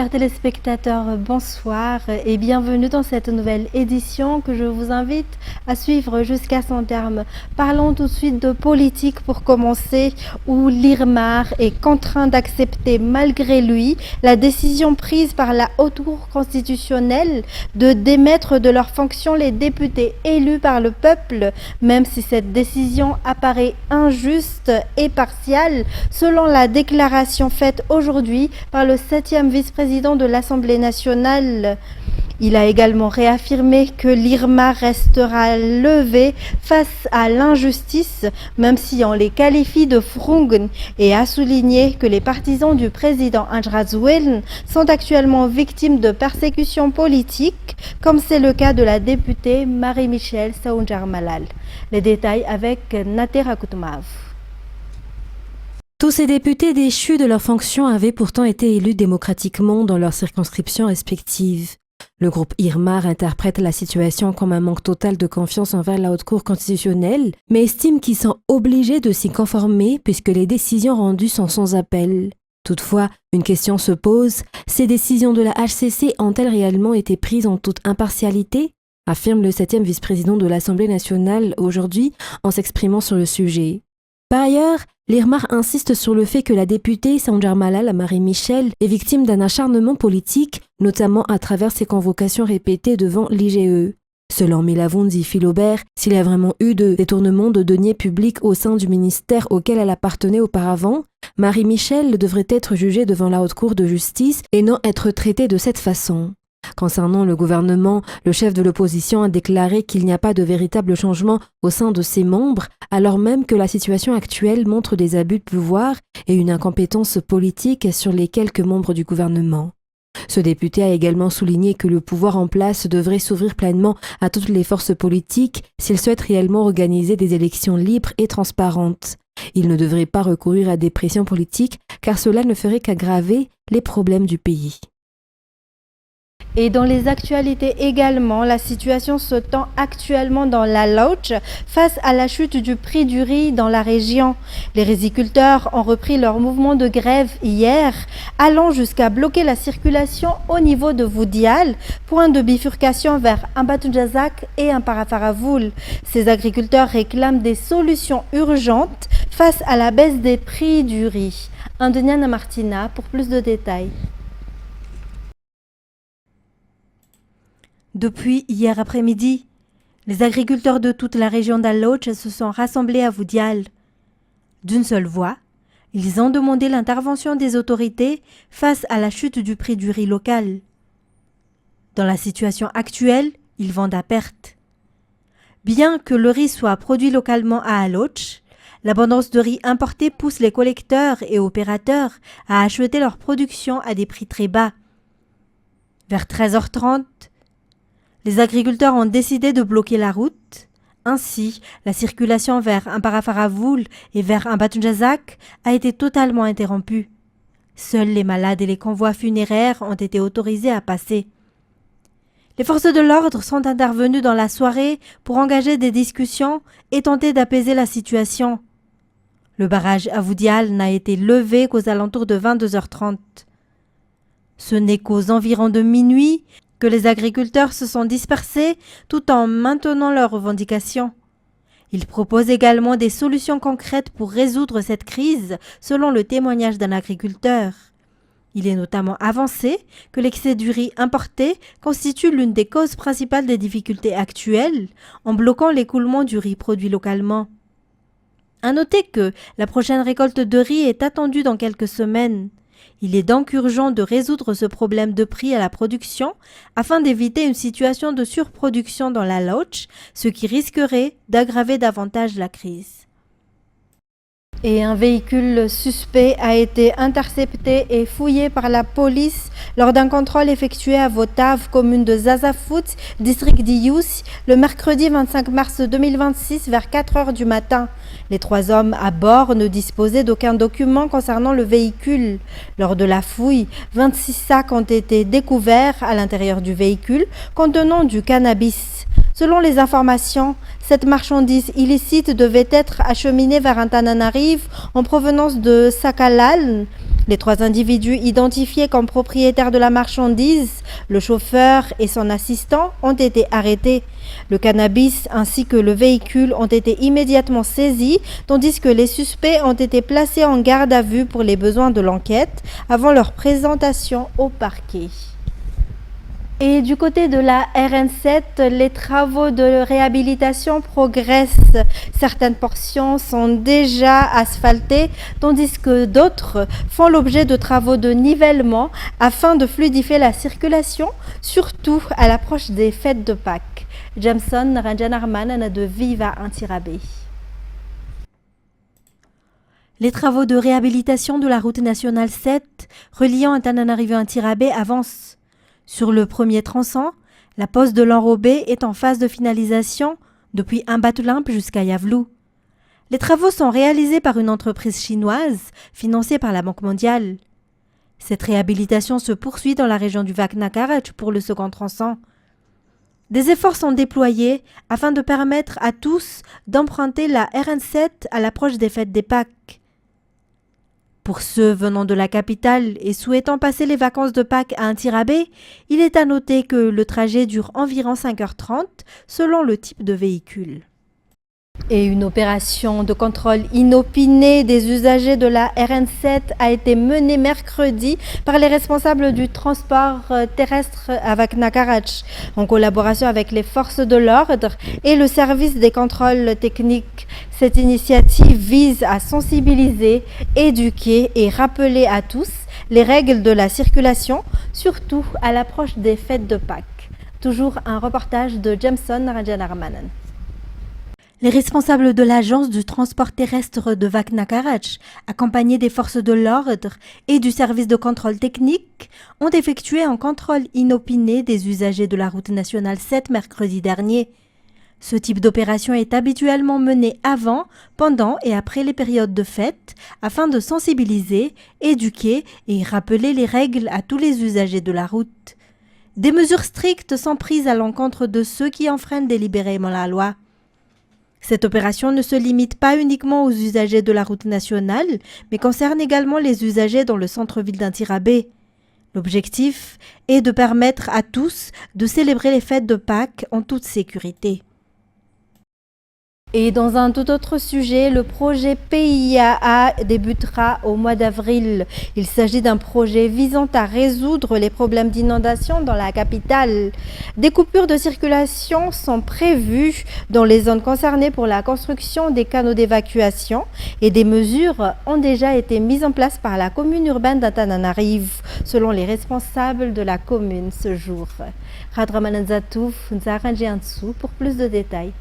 Chers téléspectateurs, bonsoir et bienvenue dans cette nouvelle édition que je vous invite à suivre jusqu'à son terme. Parlons tout de suite de politique pour commencer, où l'IRMAR est contraint d'accepter malgré lui la décision prise par la Haute Cour constitutionnelle de démettre de leurs fonctions les députés élus par le peuple, même si cette décision apparaît injuste et partiale, selon la déclaration faite aujourd'hui par le 7e vice-président de l'Assemblée nationale. Il a également réaffirmé que l'IRMAR restera levé face à l'injustice, même si on les qualifie de frungn, et a souligné que les partisans du président Andrzej sont actuellement victimes de persécutions politiques, comme c'est le cas de la députée Marie-Michelle Saoundjar-Malal. Les détails avec Natera Koutmav. Tous ces députés déchus de leurs fonctions avaient pourtant été élus démocratiquement dans leurs circonscriptions respectives. Le groupe IRMAR interprète la situation comme un manque total de confiance envers la Haute Cour constitutionnelle, mais estime qu'ils sont obligés de s'y conformer puisque les décisions rendues sont sans appel. Toutefois, une question se pose, ces décisions de la HCC ont-elles réellement été prises en toute impartialité ? Affirme le 7e vice-président de l'Assemblée nationale aujourd'hui en s'exprimant sur le sujet. Par ailleurs, l'IRMAR insiste sur le fait que la députée Saoundjar-Malal Marie-Michelle est victime d'un acharnement politique, notamment à travers ses convocations répétées devant l'IGE. Selon Milavondi Philobert, s'il y a vraiment eu de détournement de deniers publics au sein du ministère auquel elle appartenait auparavant, Marie-Michelle devrait être jugée devant la Haute Cour de justice et non être traitée de cette façon. Concernant le gouvernement, le chef de l'opposition a déclaré qu'il n'y a pas de véritable changement au sein de ses membres, alors même que la situation actuelle montre des abus de pouvoir et une incompétence politique sur les quelques membres du gouvernement. Ce député a également souligné que le pouvoir en place devrait s'ouvrir pleinement à toutes les forces politiques s'il souhaite réellement organiser des élections libres et transparentes. Il ne devrait pas recourir à des pressions politiques car cela ne ferait qu'aggraver les problèmes du pays. Et dans les actualités également, la situation se tend actuellement dans la Lauch face à la chute du prix du riz dans la région. Les riziculteurs ont repris leur mouvement de grève hier, allant jusqu'à bloquer la circulation au niveau de Voudial, point de bifurcation vers Ambatondjazak et Amparafaravoul. Ces agriculteurs réclament des solutions urgentes face à la baisse des prix du riz. Indeniana Martina pour plus de détails. Depuis hier après-midi, les agriculteurs de toute la région d'Aloch se sont rassemblés à Voudial. D'une seule voix, ils ont demandé l'intervention des autorités face à la chute du prix du riz local. Dans la situation actuelle, ils vendent à perte. Bien que le riz soit produit localement à Aloch, l'abondance de riz importé pousse les collecteurs et opérateurs à acheter leur production à des prix très bas. Vers 13h30, les agriculteurs ont décidé de bloquer la route. Ainsi, la circulation vers Amparafaravoul et vers Ambatondjazak a été totalement interrompue. Seuls les malades et les convois funéraires ont été autorisés à passer. Les forces de l'ordre sont intervenues dans la soirée pour engager des discussions et tenter d'apaiser la situation. Le barrage à Voudial n'a été levé qu'aux alentours de 22h30. Ce n'est qu'aux environs de minuit que les agriculteurs se sont dispersés tout en maintenant leurs revendications. Ils proposent également des solutions concrètes pour résoudre cette crise, selon le témoignage d'un agriculteur. Il est notamment avancé que l'excès du riz importé constitue l'une des causes principales des difficultés actuelles, en bloquant l'écoulement du riz produit localement. À noter que la prochaine récolte de riz est attendue dans quelques semaines. Il est donc urgent de résoudre ce problème de prix à la production afin d'éviter une situation de surproduction dans la Lauch, ce qui risquerait d'aggraver davantage la crise. Et un véhicule suspect a été intercepté et fouillé par la police lors d'un contrôle effectué à Votav, commune de Zazafout, district d'Iyous, le mercredi 25 mars 2026 vers 4 heures du matin. Les 3 hommes à bord ne disposaient d'aucun document concernant le véhicule. Lors de la fouille, 26 sacs ont été découverts à l'intérieur du véhicule contenant du cannabis. Selon les informations, cette marchandise illicite devait être acheminée vers Antananarive en provenance de Sakhalal Les 3 individus identifiés comme propriétaires de la marchandise, le chauffeur et son assistant, ont été arrêtés. Le cannabis ainsi que le véhicule ont été immédiatement saisis, tandis que les suspects ont été placés en garde à vue pour les besoins de l'enquête avant leur présentation au parquet. Et du côté de la RN7, les travaux de réhabilitation progressent. Certaines portions sont déjà asphaltées, tandis que d'autres font l'objet de travaux de nivellement afin de fluidifier la circulation, surtout à l'approche des fêtes de Pâques. Jameson Ranjanarman de Viva Antirabé. Les travaux de réhabilitation de la route nationale 7 reliant Antananarivo à Antirabé avancent. Sur le premier tronçon, la pose de l'enrobé est en phase de finalisation depuis Mbatulimp jusqu'à Yavlou. Les travaux sont réalisés par une entreprise chinoise financée par la Banque mondiale. Cette réhabilitation se poursuit dans la région du Vaknakarach pour le second tronçon. Des efforts sont déployés afin de permettre à tous d'emprunter la RN7 à l'approche des fêtes des Pâques. Pour ceux venant de la capitale et souhaitant passer les vacances de Pâques à Antirabé, il est à noter que le trajet dure environ 5h30 selon le type de véhicule. Et une opération de contrôle inopiné des usagers de la RN7 a été menée mercredi par les responsables du transport terrestre à Vaknakarach, en collaboration avec les forces de l'ordre et le service des contrôles techniques. Cette initiative vise à sensibiliser, éduquer et rappeler à tous les règles de la circulation, surtout à l'approche des fêtes de Pâques. Toujours un reportage de Jameson Ranjanarmanan. Les responsables de l'agence du transport terrestre de Vaknakarach, accompagnés des forces de l'ordre et du service de contrôle technique, ont effectué un contrôle inopiné des usagers de la route nationale 7 mercredi dernier. Ce type d'opération est habituellement mené avant, pendant et après les périodes de fête afin de sensibiliser, éduquer et rappeler les règles à tous les usagers de la route. Des mesures strictes sont prises à l'encontre de ceux qui enfreignent délibérément la loi. Cette opération ne se limite pas uniquement aux usagers de la route nationale, mais concerne également les usagers dans le centre-ville d'Antirabé. L'objectif est de permettre à tous de célébrer les fêtes de Pâques en toute sécurité. Et dans un tout autre sujet, le projet PIAA débutera au mois d'avril. Il s'agit d'un projet visant à résoudre les problèmes d'inondation dans la capitale. Des coupures de circulation sont prévues dans les zones concernées pour la construction des canaux d'évacuation et des mesures ont déjà été mises en place par la commune urbaine d'Antananarivo, selon les responsables de la commune ce jour. Radramananzatouf, Nzaranjiansu pour plus de détails.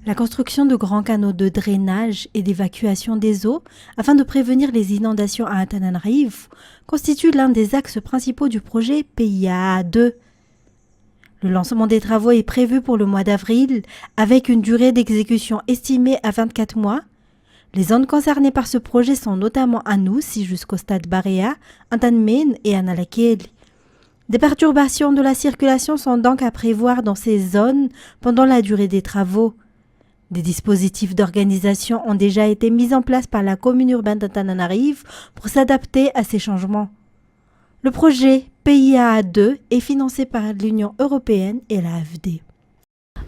La construction de grands canaux de drainage et d'évacuation des eaux afin de prévenir les inondations à Antananarivo constitue l'un des axes principaux du projet PIAA 2. Le lancement des travaux est prévu pour le mois d'avril avec une durée d'exécution estimée à 24 mois. Les zones concernées par ce projet sont notamment Anoussi jusqu'au stade Barea, Antanmen et Analakeli. Des perturbations de la circulation sont donc à prévoir dans ces zones pendant la durée des travaux. Des dispositifs d'organisation ont déjà été mis en place par la commune urbaine d'Antananarivo pour s'adapter à ces changements. Le projet PIAA 2 est financé par l'Union européenne et la AFD.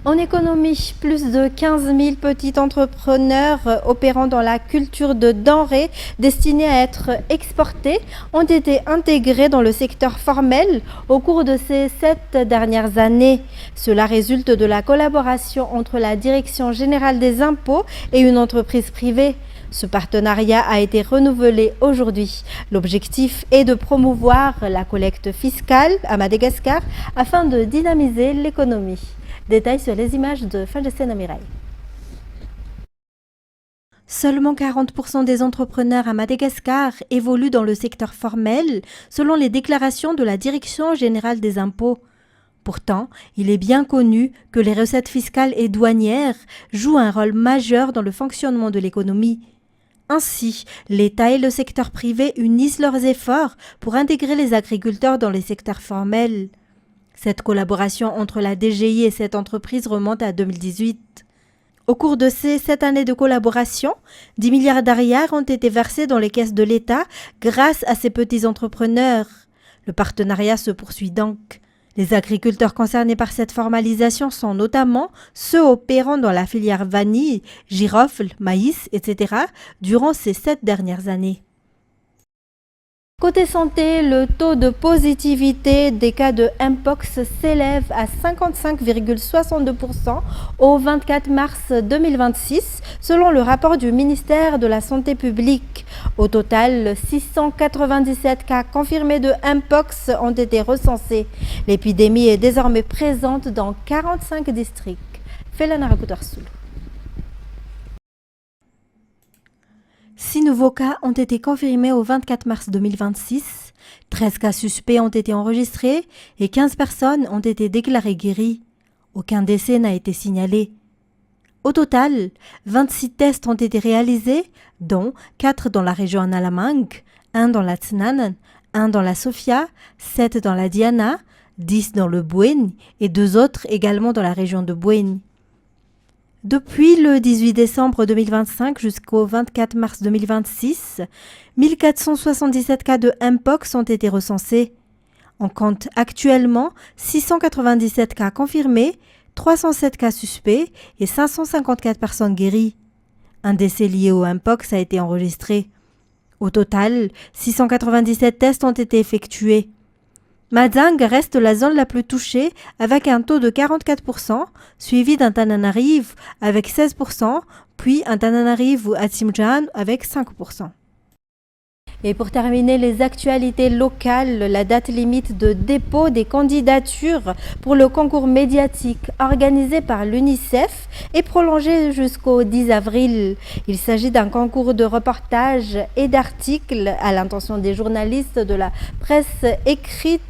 En économie, plus de 15 000 petits entrepreneurs opérant dans la culture de denrées destinées à être exportées ont été intégrés dans le secteur formel au cours de ces 7 dernières années. Cela résulte de la collaboration entre la Direction générale des impôts et une entreprise privée. Ce partenariat a été renouvelé aujourd'hui. L'objectif est de promouvoir la collecte fiscale à Madagascar afin de dynamiser l'économie. Détails sur les images de Fajesen Amirai. Seulement 40% des entrepreneurs à Madagascar évoluent dans le secteur formel, selon les déclarations de la Direction générale des impôts. Pourtant, il est bien connu que les recettes fiscales et douanières jouent un rôle majeur dans le fonctionnement de l'économie. Ainsi, l'État et le secteur privé unissent leurs efforts pour intégrer les agriculteurs dans les secteurs formels. Cette collaboration entre la DGI et cette entreprise remonte à 2018. Au cours de ces 7 années de collaboration, 10 milliards d'ariars ont été versés dans les caisses de l'État grâce à ces petits entrepreneurs. Le partenariat se poursuit donc. Les agriculteurs concernés par cette formalisation sont notamment ceux opérant dans la filière vanille, girofle, maïs, etc. durant ces 7 dernières années. Côté santé, le taux de positivité des cas de Mpox s'élève à 55,62% au 24 mars 2026, selon le rapport du ministère de la Santé publique. Au total, 697 cas confirmés de Mpox ont été recensés. L'épidémie est désormais présente dans 45 districts. Felana Rakutarsoul. 6 nouveaux cas ont été confirmés au 24 mars 2026, 13 cas suspects ont été enregistrés et 15 personnes ont été déclarées guéries. Aucun décès n'a été signalé. Au total, 26 tests ont été réalisés, dont 4 dans la région Analamang, 1 dans la Tsnanan, 1 dans la Sofia, 7 dans la Diana, 10 dans le Bouenne et 2 autres également dans la région de Bouenne. Depuis le 18 décembre 2025 jusqu'au 24 mars 2026, 1477 cas de Mpox ont été recensés. On compte actuellement 697 cas confirmés, 307 cas suspects et 554 personnes guéries. Un décès lié au Mpox a été enregistré. Au total, 697 tests ont été effectués. Madang reste la zone la plus touchée avec un taux de 44%, suivi d'Antananarivo avec 16%, puis Antananarivo Atsimjan avec 5%. Et pour terminer les actualités locales, la date limite de dépôt des candidatures pour le concours médiatique organisé par l'UNICEF est prolongée jusqu'au 10 avril. Il s'agit d'un concours de reportages et d'articles à l'intention des journalistes de la presse écrite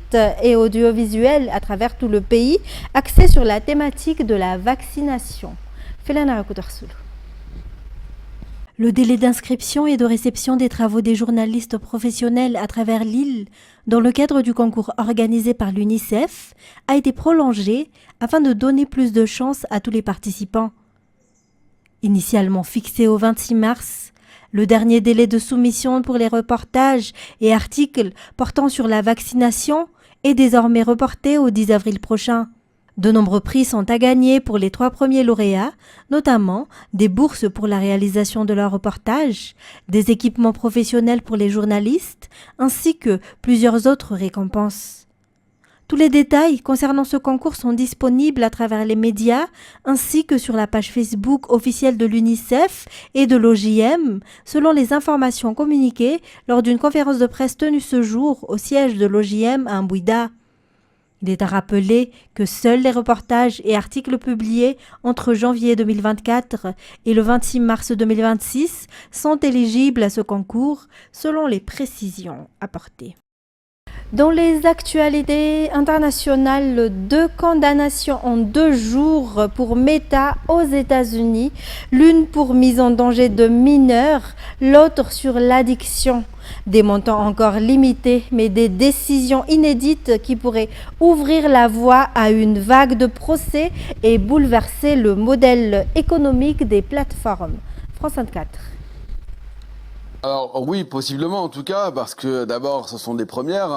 et audiovisuelle à travers tout le pays, axé sur la thématique de la vaccination. Felana Rakutarsoul. Le délai d'inscription et de réception des travaux des journalistes professionnels à travers l'île, dans le cadre du concours organisé par l'UNICEF, a été prolongé afin de donner plus de chance à tous les participants. Initialement fixé au 26 mars, le dernier délai de soumission pour les reportages et articles portant sur la vaccination est désormais reporté au 10 avril prochain. De nombreux prix sont à gagner pour les 3 premiers lauréats, notamment des bourses pour la réalisation de leurs reportages, des équipements professionnels pour les journalistes, ainsi que plusieurs autres récompenses. Tous les détails concernant ce concours sont disponibles à travers les médias, ainsi que sur la page Facebook officielle de l'UNICEF et de l'OJM, selon les informations communiquées lors d'une conférence de presse tenue ce jour au siège de l'OJM à Mbouida. Il est à rappeler que seuls les reportages et articles publiés entre janvier 2024 et le 26 mars 2026 sont éligibles à ce concours selon les précisions apportées. Dans les actualités internationales, 2 condamnations en 2 jours pour Meta aux États-Unis, l'une pour mise en danger de mineurs, l'autre sur l'addiction. Des montants encore limités, mais des décisions inédites qui pourraient ouvrir la voie à une vague de procès et bouleverser le modèle économique des plateformes. France 24. Alors oui, possiblement en tout cas, parce que d'abord ce sont des premières,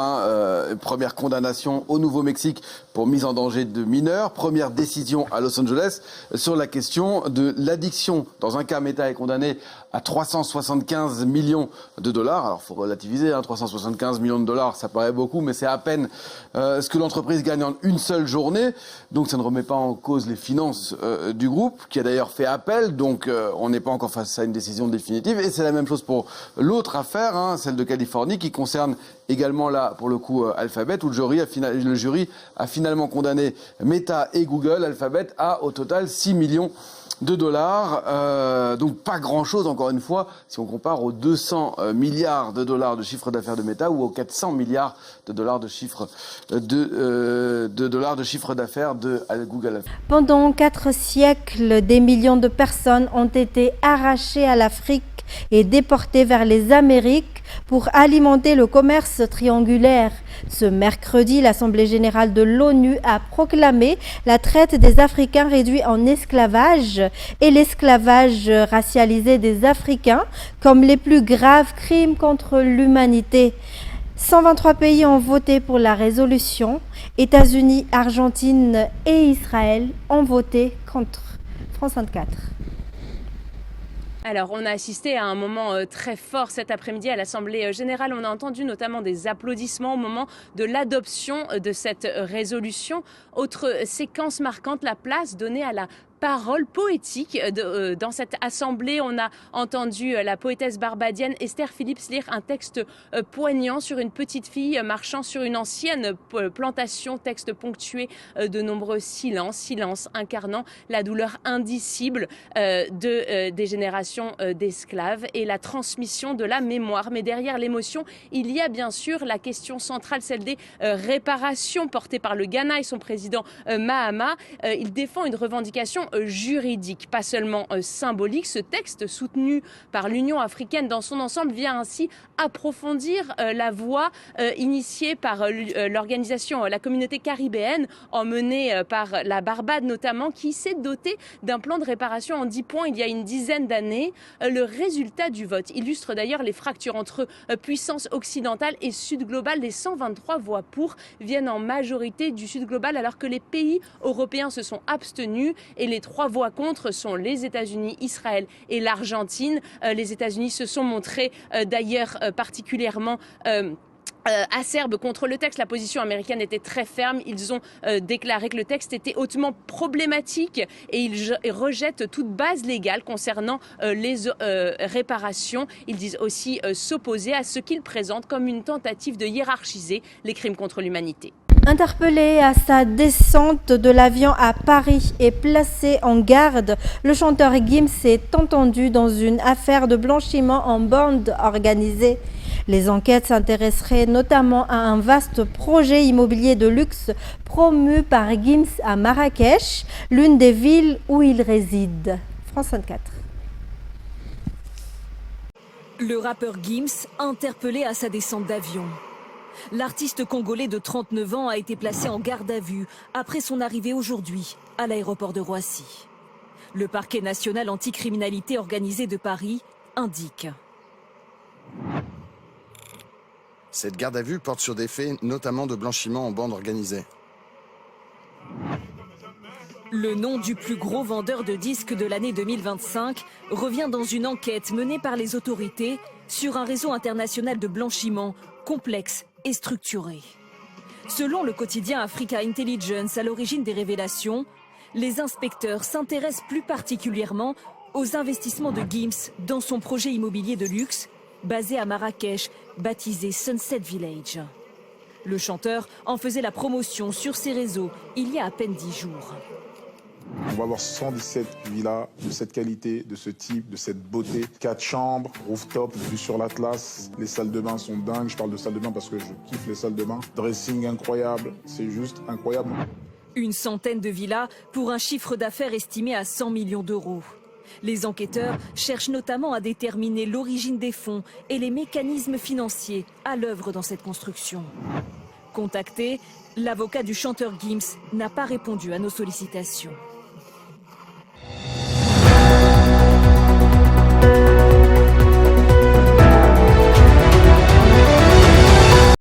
première condamnation au Nouveau-Mexique pour mise en danger de mineurs, première décision à Los Angeles sur la question de l'addiction. Dans un cas, Meta est condamné à 375 millions de dollars. Alors faut relativiser, 375 millions de dollars, ça paraît beaucoup, mais c'est à peine ce que l'entreprise gagne en une seule journée. Donc ça ne remet pas en cause les finances du groupe, qui a d'ailleurs fait appel. Donc on n'est pas encore face à une décision définitive. Et c'est la même chose pour l'autre affaire, celle de Californie, qui concerne également là, pour le coup, Alphabet, où le jury a finalement condamné Meta et Google, Alphabet, à au total 6 millions de dollars. Donc pas grand-chose, encore une fois, si on compare aux 200 milliards de dollars de chiffre d'affaires de Meta ou aux 400 milliards de dollars de chiffre d'affaires de Google. Pendant 4 siècles, des millions de personnes ont été arrachées à l'Afrique et déportées vers les Amériques pour alimenter le commerce triangulaire. Ce mercredi, l'Assemblée générale de l'ONU a proclamé la traite des Africains réduits en esclavage et l'esclavage racialisé des Africains comme les plus graves crimes contre l'humanité. 123 pays ont voté pour la résolution. États-Unis, Argentine et Israël ont voté contre. France 24. Alors, on a assisté à un moment très fort cet après-midi à l'Assemblée générale. On a entendu notamment des applaudissements au moment de l'adoption de cette résolution. Autre séquence marquante, la place donnée à la parole poétique dans cette assemblée. On a entendu la poétesse barbadienne Esther Phillips lire un texte poignant sur une petite fille marchant sur une ancienne plantation, texte ponctué de nombreux silences incarnant la douleur indicible des générations d'esclaves et la transmission de la mémoire. Mais derrière l'émotion, il y a bien sûr la question centrale, celle des réparations portée par le Ghana et son président Mahama. Il défend une revendication juridique, pas seulement symbolique. Ce texte, soutenu par l'Union africaine dans son ensemble, vient ainsi approfondir la voie initiée par l'organisation, la communauté caribéenne, emmenée par la Barbade notamment, qui s'est dotée d'un plan de réparation en 10 points il y a une dizaine d'années. Le résultat du vote illustre d'ailleurs les fractures entre puissance occidentale et sud globale. Les 123 voix pour viennent en majorité du sud global, alors que les pays européens se sont abstenus, et les 3 voix contre sont les États-Unis, Israël et l'Argentine. Les États-Unis se sont montrés d'ailleurs particulièrement acerbes contre le texte. La position américaine était très ferme. Ils ont déclaré que le texte était hautement problématique et ils rejettent toute base légale concernant les réparations. Ils disent aussi s'opposer à ce qu'ils présentent comme une tentative de hiérarchiser les crimes contre l'humanité. Interpellé à sa descente de l'avion à Paris et placé en garde, le chanteur Gims est entendu dans une affaire de blanchiment en bande organisée. Les enquêtes s'intéresseraient notamment à un vaste projet immobilier de luxe promu par Gims à Marrakech, l'une des villes où il réside. France 24. Le rappeur Gims interpellé à sa descente d'avion. L'artiste congolais de 39 ans a été placé en garde à vue après son arrivée aujourd'hui à l'aéroport de Roissy. Le parquet national anticriminalité organisée de Paris indique. Cette garde à vue porte sur des faits notamment de blanchiment en bande organisée. Le nom du plus gros vendeur de disques de l'année 2025 revient dans une enquête menée par les autorités sur un réseau international de blanchiment complexe et structuré. Selon le quotidien Africa Intelligence, à l'origine des révélations, les inspecteurs s'intéressent plus particulièrement aux investissements de Gims dans son projet immobilier de luxe, basé à Marrakech, baptisé Sunset Village. Le chanteur en faisait la promotion sur ses réseaux il y a à peine 10 jours. On va avoir 117 villas de cette qualité, de ce type, de cette beauté. 4 chambres, rooftop, vue sur l'Atlas. Les salles de bain sont dingues. Je parle de salles de bain parce que je kiffe les salles de bain. Dressing incroyable, c'est juste incroyable. Une centaine de villas pour un chiffre d'affaires estimé à 100 millions d'euros. Les enquêteurs cherchent notamment à déterminer l'origine des fonds et les mécanismes financiers à l'œuvre dans cette construction. Contacté, l'avocat du chanteur Gims n'a pas répondu à nos sollicitations.